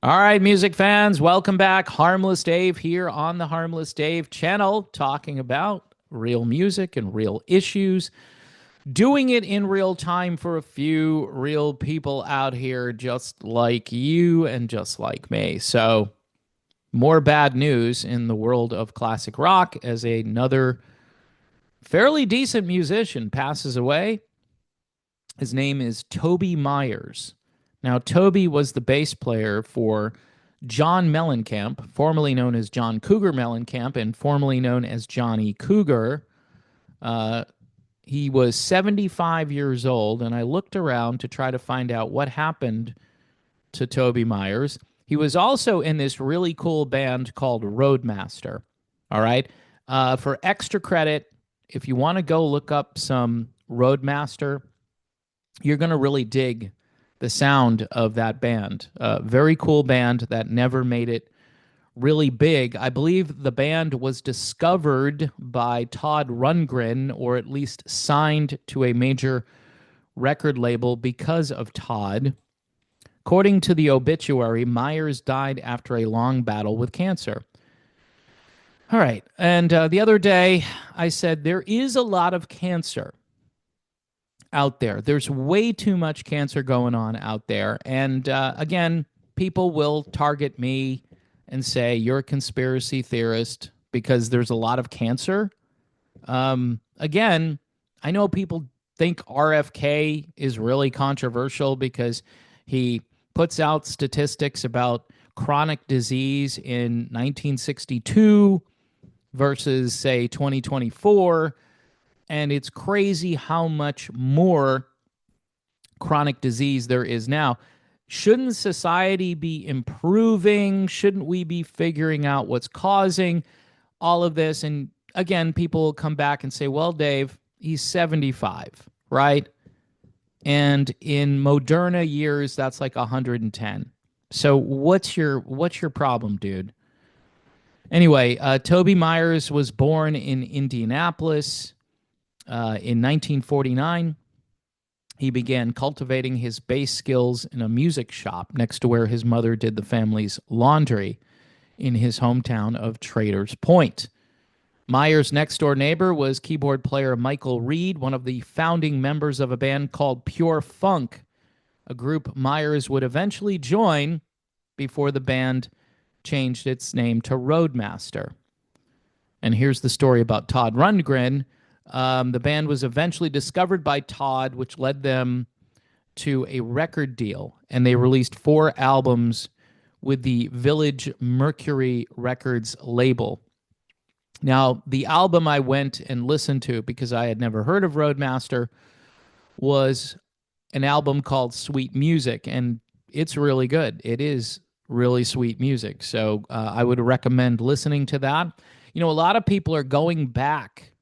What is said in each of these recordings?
All right, music fans, welcome back. Harmless Dave here on the Harmless Dave channel, talking about real music and real issues, doing it in real time for a few real people out here just like you and just like me. So, more bad news in the world of classic rock as another fairly decent musician passes away. His name is Toby Myers. Now, Toby was the bass player for John Mellencamp, formerly known as John Cougar Mellencamp and formerly known as Johnny Cougar. Uh, he was 75 years old, and I looked around to try to find out what happened to Toby Myers. He was also in this really cool band called Roadmaster. All right. For extra credit, if you want to go look up some Roadmaster, you're going to really dig the sound of that band. Very cool band that never made it really big. I believe the band was discovered by Todd Rundgren, or at least signed to a major record label because of Todd. According to the obituary, Myers died after a long battle with cancer. All right. And the other day, I said there is a lot of cancer out there. There's way too much cancer going on out there. And again, people will target me and say, you're a conspiracy theorist because there's a lot of cancer. Again, I know people think RFK is really controversial because he puts out statistics about chronic disease in 1962 versus, say, 2024. And it's crazy how much more chronic disease there is now. Shouldn't society be improving? Shouldn't we be figuring out what's causing all of this? And again, people will come back and say, well, Dave, he's 75, right? And in Moderna years, that's like 110. So what's your problem, dude? Anyway, Toby Myers was born in Indianapolis in 1949. He began cultivating his bass skills in a music shop next to where his mother did the family's laundry in his hometown of Traders Point. Myers' next door neighbor was keyboard player Michael Reed, one of the founding members of a band called Pure Funk, a group Myers would eventually join before the band changed its name to Roadmaster. And here's the story about Todd Rundgren. The band was eventually discovered by Todd, which led them to a record deal, and they released 4 albums with the Village Mercury Records label. Now, the album I went and listened to, because I had never heard of Roadmaster, was an album called Sweet Music, and it's really good. It is really sweet music, so I would recommend listening to that. You know, a lot of people are going back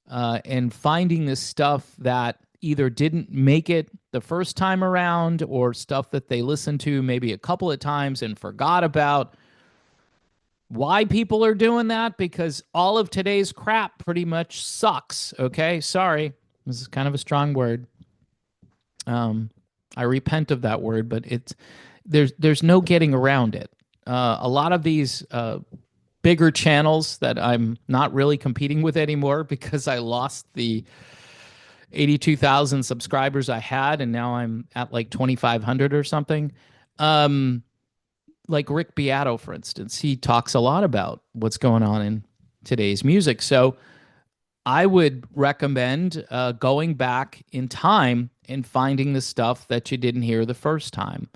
and finding this stuff that either didn't make it the first time around or stuff that they listened to maybe a couple of times and forgot about. Why people are doing that? Because all of today's crap pretty much sucks. Okay, sorry, this is kind of a strong word. I repent of that word, but there's no getting around it. A lot of these bigger channels that I'm not really competing with anymore because I lost the 82,000 subscribers I had, and now I'm at like 2,500 or something. Like Rick Beato, for instance, he talks a lot about what's going on in today's music. So I would recommend going back in time and finding the stuff that you didn't hear the first time.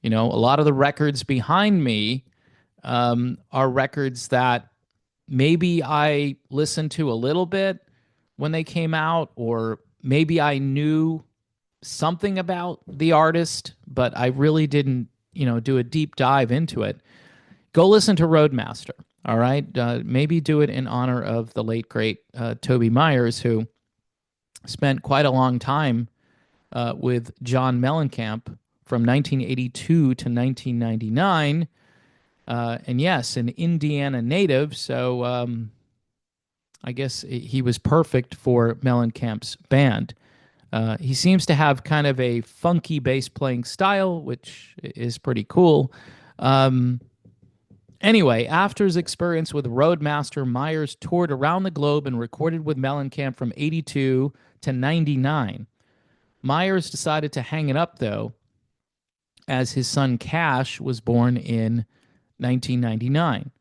You know, a lot of the records behind me are records that maybe I listened to a little bit when they came out, or maybe I knew something about the artist, but I really didn't, do a deep dive into it. Go listen to Roadmaster, all right? Maybe do it in honor of the late, great Toby Myers, who spent quite a long time with John Mellencamp from 1982 to 1999. And yes, an Indiana native, so I guess he was perfect for Mellencamp's band. He seems to have kind of a funky bass playing style, which is pretty cool. Anyway, after his experience with Roadmaster, Myers toured around the globe and recorded with Mellencamp from 82 to 99. Myers decided to hang it up, though, as his son Cash was born in 1999.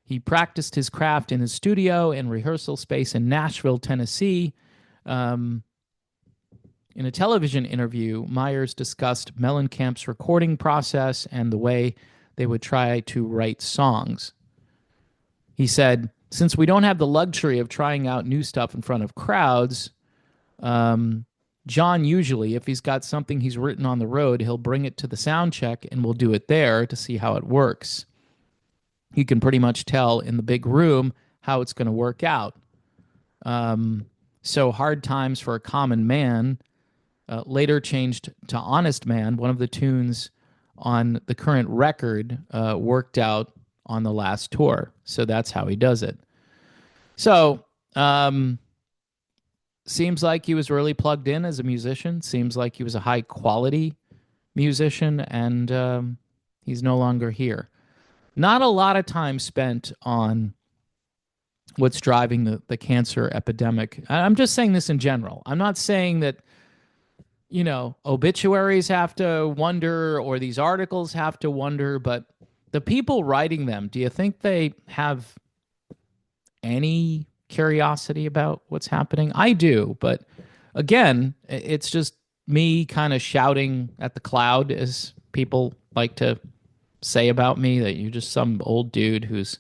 He practiced his craft in his studio and rehearsal space in Nashville, Tennessee. In a television interview, Myers discussed Mellencamp's recording process and the way they would try to write songs. He said, "Since we don't have the luxury of trying out new stuff in front of crowds, John usually, if he's got something he's written on the road, he'll bring it to the sound check and we'll do it there to see how it works. You can pretty much tell in the big room how it's going to work out." So Hard Times for a Common Man later changed to Honest Man. One of the tunes on the current record worked out on the last tour. So that's how he does it. So seems like he was really plugged in as a musician. Seems like he was a high quality musician, and he's no longer here. Not a lot of time spent on what's driving the cancer epidemic. I'm just saying this in general. I'm not saying that, you know, obituaries have to wonder or these articles have to wonder, but the people writing them, do you think they have any curiosity about what's happening? I do, but again, it's just me kind of shouting at the cloud, as people like to say about me, that you're just some old dude who's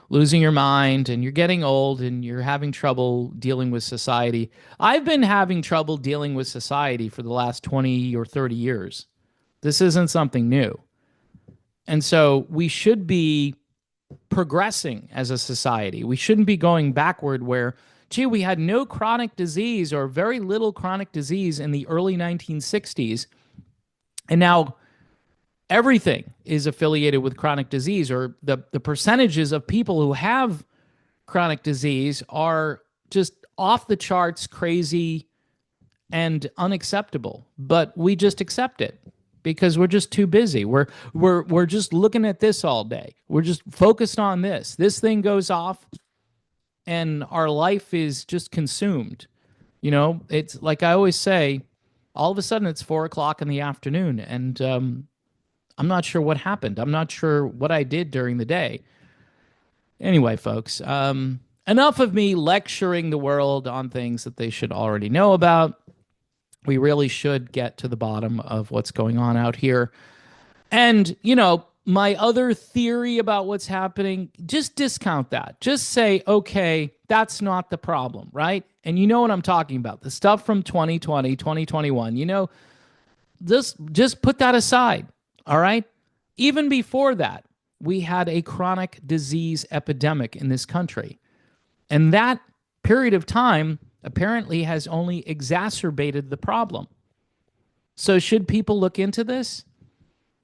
losing your mind and you're getting old and you're having trouble dealing with society. I've been having trouble dealing with society for the last 20 or 30 years. This isn't something new. And so we should be progressing as a society. We shouldn't be going backward where, gee, we had no chronic disease or very little chronic disease in the early 1960s. And now everything is affiliated with chronic disease, or the percentages of people who have chronic disease are just off the charts, crazy and unacceptable. But we just accept it because we're just too busy. We're just looking at this all day. We're just focused on this. This thing goes off and our life is just consumed. You know, it's like I always say, all of a sudden it's 4:00 in the afternoon, and I'm not sure what happened. I'm not sure what I did during the day. Anyway, folks, enough of me lecturing the world on things that they should already know about. We really should get to the bottom of what's going on out here. And, you know, my other theory about what's happening, just discount that. Just say, okay, that's not the problem, right? And you know what I'm talking about. The stuff from 2020, 2021, you know, just put that aside. All right. Even before that, we had a chronic disease epidemic in this country. And that period of time apparently has only exacerbated the problem. So should people look into this?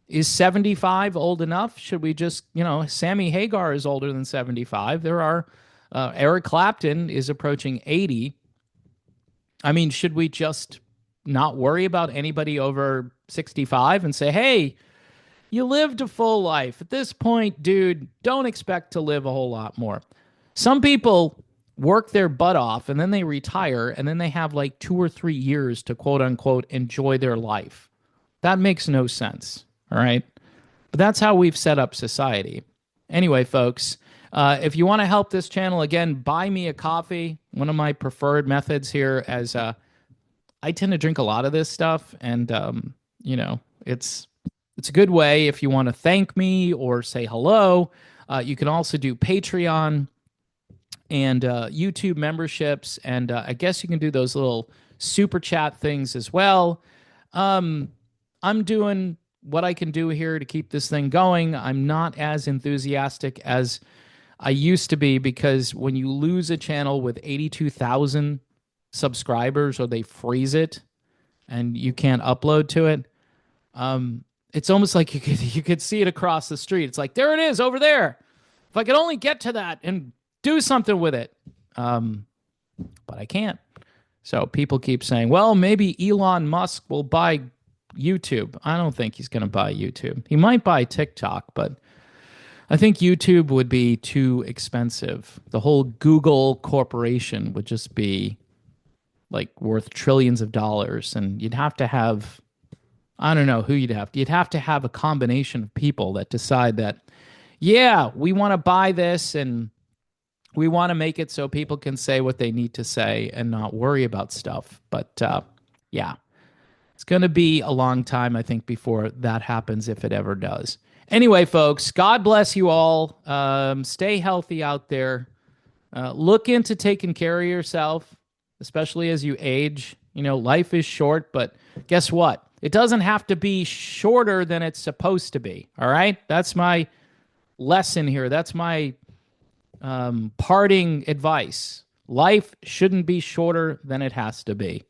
Is 75 old enough? Should we just, you know, Sammy Hagar is older than 75. There are, Eric Clapton is approaching 80. I mean, should we just not worry about anybody over 65 and say, hey, you lived a full life. At this point, dude, don't expect to live a whole lot more. Some people work their butt off and then they retire and then they have like 2 or 3 years to quote unquote enjoy their life. That makes no sense. All right. But that's how we've set up society. Anyway, folks, if you want to help this channel, again, buy me a coffee. One of my preferred methods here, as I tend to drink a lot of this stuff. And, you know, it's a good way if you want to thank me or say hello. You can also do Patreon and YouTube memberships. And I guess you can do those little super chat things as well. I'm doing what I can do here to keep this thing going. I'm not as enthusiastic as I used to be, because when you lose a channel with 82,000 subscribers, or they freeze it and you can't upload to it, it's almost like you could see it across the street. It's like, there it is over there. If I could only get to that and do something with it. But I can't. So people keep saying, well, maybe Elon Musk will buy YouTube. I don't think he's going to buy YouTube. He might buy TikTok, but I think YouTube would be too expensive. The whole Google corporation would just be like worth trillions of dollars, and you'd have to have, I don't know who you'd have to have a combination of people that decide that, yeah, we want to buy this and we want to make it so people can say what they need to say and not worry about stuff. But yeah, it's going to be a long time, I think, before that happens, if it ever does. Anyway, folks, God bless you all. Stay healthy out there. Look into taking care of yourself, especially as you age. You know, life is short, but guess what? It doesn't have to be shorter than it's supposed to be. All right? That's my lesson here. That's my parting advice. Life shouldn't be shorter than it has to be.